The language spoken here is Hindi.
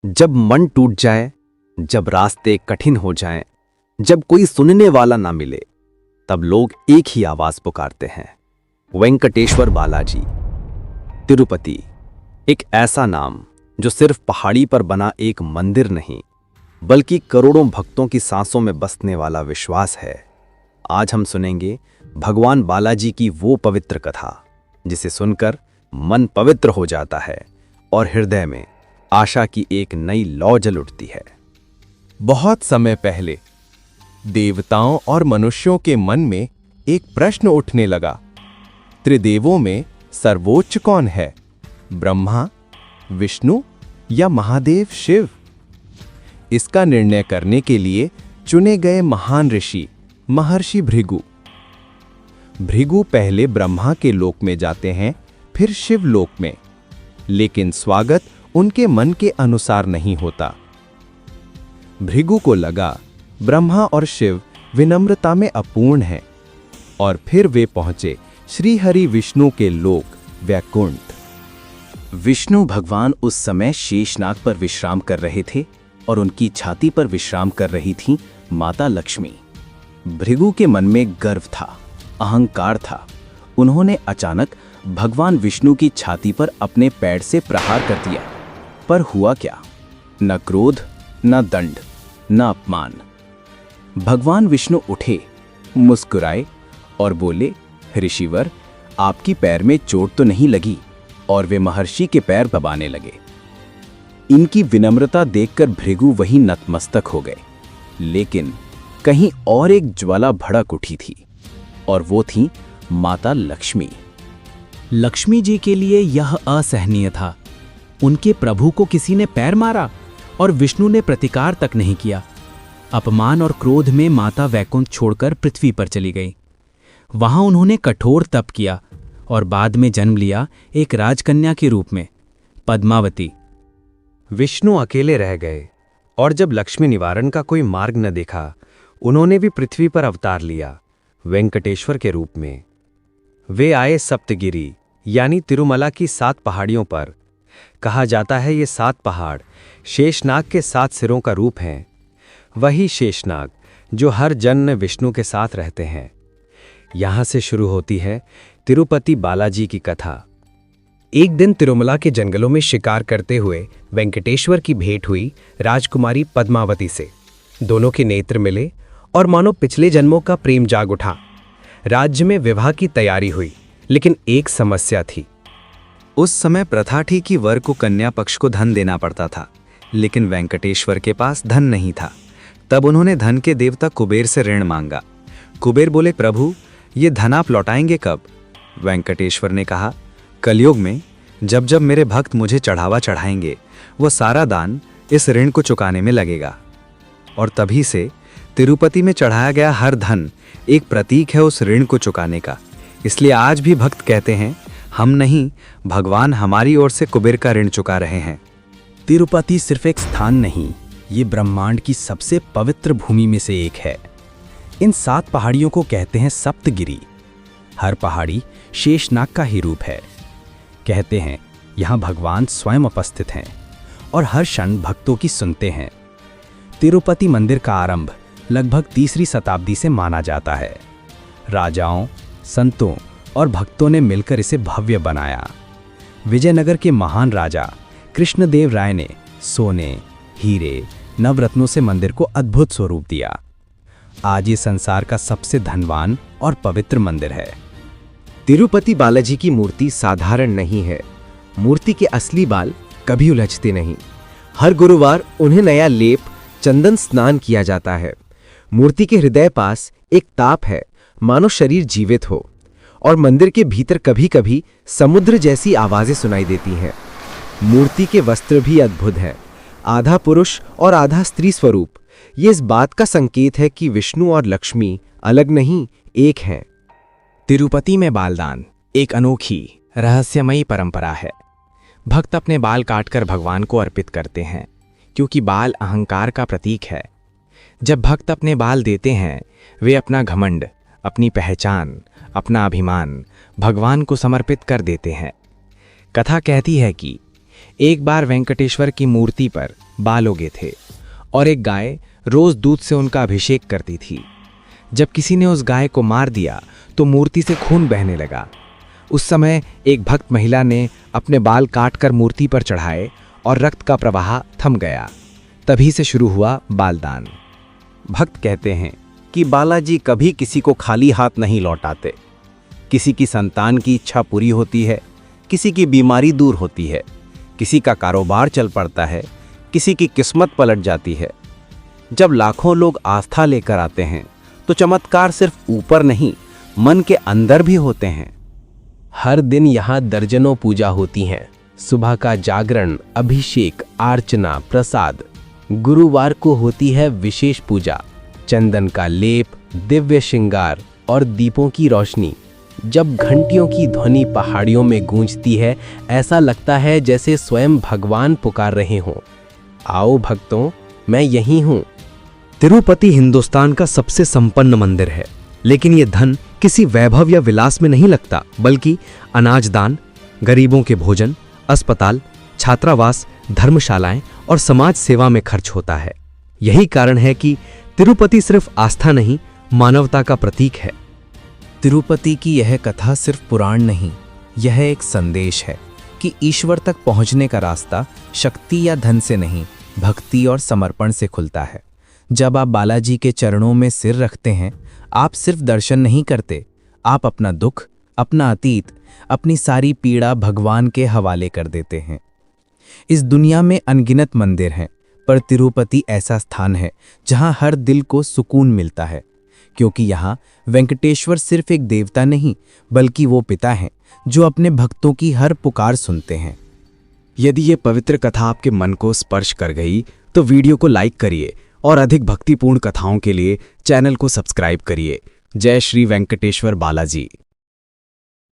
जब मन टूट जाए, जब रास्ते कठिन हो जाएं, जब कोई सुनने वाला ना मिले, तब लोग एक ही आवाज पुकारते हैं, वेंकटेश्वर बालाजी। तिरुपति एक ऐसा नाम जो सिर्फ पहाड़ी पर बना एक मंदिर नहीं, बल्कि करोड़ों भक्तों की सांसों में बसने वाला विश्वास है। आज हम सुनेंगे भगवान बालाजी की वो पवित्र कथा जिसे सुनकर मन पवित्र हो जाता है और हृदय में आशा की एक नई लौ जल उठती है। बहुत समय पहले देवताओं और मनुष्यों के मन में एक प्रश्न उठने लगा, त्रिदेवों में सर्वोच्च कौन है, ब्रह्मा, विष्णु या महादेव शिव? इसका निर्णय करने के लिए चुने गए महान ऋषि महर्षि भृगु। भृगु पहले ब्रह्मा के लोक में जाते हैं, फिर शिव लोक में, लेकिन स्वागत उनके मन के अनुसार नहीं होता। भृगु को लगा ब्रह्मा और शिव विनम्रता में अपूर्ण हैं, और फिर वे पहुंचे श्री हरि विष्णु के लोक वैकुंठ। विष्णु भगवान उस समय शेषनाग पर विश्राम कर रहे थे और उनकी छाती पर विश्राम कर रही थी माता लक्ष्मी। भृगु के मन में गर्व था, अहंकार था। उन्होंने अचानक भगवान विष्णु की छाती पर अपने पैर से प्रहार कर दिया, पर हुआ क्या? न क्रोध, न दंड, न अपमान। भगवान विष्णु उठे, मुस्कुराए और बोले, ऋषिवर, आपकी पैर में चोट तो नहीं लगी? और वे महर्षि के पैर दबाने लगे। इनकी विनम्रता देखकर भृगु वहीं नतमस्तक हो गए, लेकिन कहीं और एक ज्वाला भड़क उठी थी, और वो थी माता लक्ष्मी। लक्ष्मी जी के लिए यह असहनीय था। उनके प्रभु को किसी ने पैर मारा और विष्णु ने प्रतिकार तक नहीं किया। अपमान और क्रोध में माता वैकुंठ छोड़कर पृथ्वी पर चली गई। वहां उन्होंने कठोर तप किया और बाद में जन्म लिया एक राजकन्या के रूप में, पद्मावती। विष्णु अकेले रह गए, और जब लक्ष्मी निवारण का कोई मार्ग न देखा, उन्होंने भी पृथ्वी पर अवतार लिया, वेंकटेश्वर के रूप में। वे आए सप्तगिरी यानी तिरुमला की 7 पहाड़ियों पर। कहा जाता है ये 7 पहाड़ शेषनाग के 7 सिरों का रूप हैं। वही शेषनाग जो हर जन्म विष्णु के साथ रहते हैं। यहां से शुरू होती है तिरुपति बालाजी की कथा। एक दिन तिरुमला के जंगलों में शिकार करते हुए वेंकटेश्वर की भेंट हुई राजकुमारी पद्मावती से। दोनों के नेत्र मिले और मानो पिछले जन्मों का प्रेम जाग उठा। राज्य में विवाह की तैयारी हुई, लेकिन एक समस्या थी। उस समय प्रथा थी कि वर को कन्या पक्ष को धन देना पड़ता था, लेकिन वेंकटेश्वर के पास धन नहीं था। तब उन्होंने धन के देवता कुबेर से ऋण मांगा। कुबेर बोले, प्रभु, ये धन आप लौटाएंगे कब? वेंकटेश्वर ने कहा, कलयुग में जब जब मेरे भक्त मुझे चढ़ावा चढ़ाएंगे, वो सारा दान इस ऋण को चुकाने में लगेगा। और तभी से तिरुपति में चढ़ाया गया हर धन एक प्रतीक है उस ऋण को चुकाने का। इसलिए आज भी भक्त कहते हैं, हम नहीं, भगवान हमारी ओर से कुबेर का ऋण चुका रहे हैं। तिरुपति सिर्फ एक स्थान नहीं, ये ब्रह्मांड की सबसे पवित्र भूमि में से एक है। इन 7 पहाड़ियों को कहते हैं सप्तगिरी। हर पहाड़ी शेषनाग का ही रूप है। कहते हैं यहाँ भगवान स्वयं उपस्थित हैं और हर क्षण भक्तों की सुनते हैं। तिरुपति मंदिर का आरंभ लगभग 3री शताब्दी से माना जाता है। राजाओं, संतों और भक्तों ने मिलकर इसे भव्य बनाया। विजयनगर के महान राजा कृष्णदेव राय ने सोने, हीरे, नवरत्नों से मंदिर को अद्भुत स्वरूप दिया। आज ये संसार का सबसे धनवान और पवित्र मंदिर है। तिरुपति बालाजी की मूर्ति साधारण नहीं है। मूर्ति के असली बाल कभी उलझते नहीं। हर गुरुवार उन्हें नया लेप, चंदन स्नान किया जाता है। मूर्ति के हृदय पास एक ताप है, मानो शरीर जीवित हो। और मंदिर के भीतर कभी कभी समुद्र जैसी आवाजें सुनाई देती हैं। मूर्ति के वस्त्र भी अद्भुत हैं, आधा पुरुष और आधा स्त्री स्वरूप। ये इस बात का संकेत है कि विष्णु और लक्ष्मी अलग नहीं, एक हैं। तिरुपति में बालदान एक अनोखी रहस्यमयी परंपरा है। भक्त अपने बाल काटकर भगवान को अर्पित करते हैं, क्योंकि बाल अहंकार का प्रतीक है। जब भक्त अपने बाल देते हैं, वे अपना घमंड, अपनी पहचान, अपना अभिमान भगवान को समर्पित कर देते हैं। कथा कहती है कि एक बार वेंकटेश्वर की मूर्ति पर बाल उगे थे और एक गाय रोज दूध से उनका अभिषेक करती थी। जब किसी ने उस गाय को मार दिया तो मूर्ति से खून बहने लगा। उस समय एक भक्त महिला ने अपने बाल काटकर मूर्ति पर चढ़ाए और रक्त का प्रवाह थम गया। तभी से शुरू हुआ बालदान। भक्त कहते हैं कि बालाजी कभी किसी को खाली हाथ नहीं लौटाते। किसी की संतान की इच्छा पूरी होती है, किसी की बीमारी दूर होती है, किसी का कारोबार चल पड़ता है, किसी की किस्मत पलट जाती है। जब लाखों लोग आस्था लेकर आते हैं तो चमत्कार सिर्फ ऊपर नहीं, मन के अंदर भी होते हैं। हर दिन यहाँ दर्जनों पूजा होती हैं। सुबह का जागरण, अभिषेक, अर्चना, प्रसाद। गुरुवार को होती है विशेष पूजा, चंदन का लेप, दिव्य श्रृंगार और दीपों की रोशनी। जब घंटियों की ध्वनि पहाड़ियों में गूंजती है, ऐसा लगता है जैसे स्वयं भगवान पुकार रहे हों, आओ भक्तों, मैं यहीं हूँ। तिरुपति हिंदुस्तान का सबसे संपन्न मंदिर है, लेकिन ये धन किसी वैभव या विलास में नहीं लगता, बल्कि अनाज दान, गरीबों के भोजन, अस्पताल, छात्रावास, धर्मशालाएं और समाज सेवा में खर्च होता है। यही कारण है कि तिरुपति सिर्फ आस्था नहीं, मानवता का प्रतीक है। तिरुपति की यह कथा सिर्फ पुराण नहीं, यह एक संदेश है कि ईश्वर तक पहुंचने का रास्ता शक्ति या धन से नहीं, भक्ति और समर्पण से खुलता है। जब आप बालाजी के चरणों में सिर रखते हैं, आप सिर्फ दर्शन नहीं करते, आप अपना दुख, अपना अतीत, अपनी सारी पीड़ा भगवान के हवाले कर देते हैं। इस दुनिया में अनगिनत मंदिर हैं, पर तिरुपति ऐसा स्थान है जहां हर दिल को सुकून मिलता है, क्योंकि यहाँ वेंकटेश्वर सिर्फ एक देवता नहीं, बल्कि वो पिता हैं जो अपने भक्तों की हर पुकार सुनते हैं। यदि ये पवित्र कथा आपके मन को स्पर्श कर गई तो वीडियो को लाइक करिए और अधिक भक्तिपूर्ण कथाओं के लिए चैनल को सब्सक्राइब करिए। जय श्री वेंकटेश्वर बालाजी।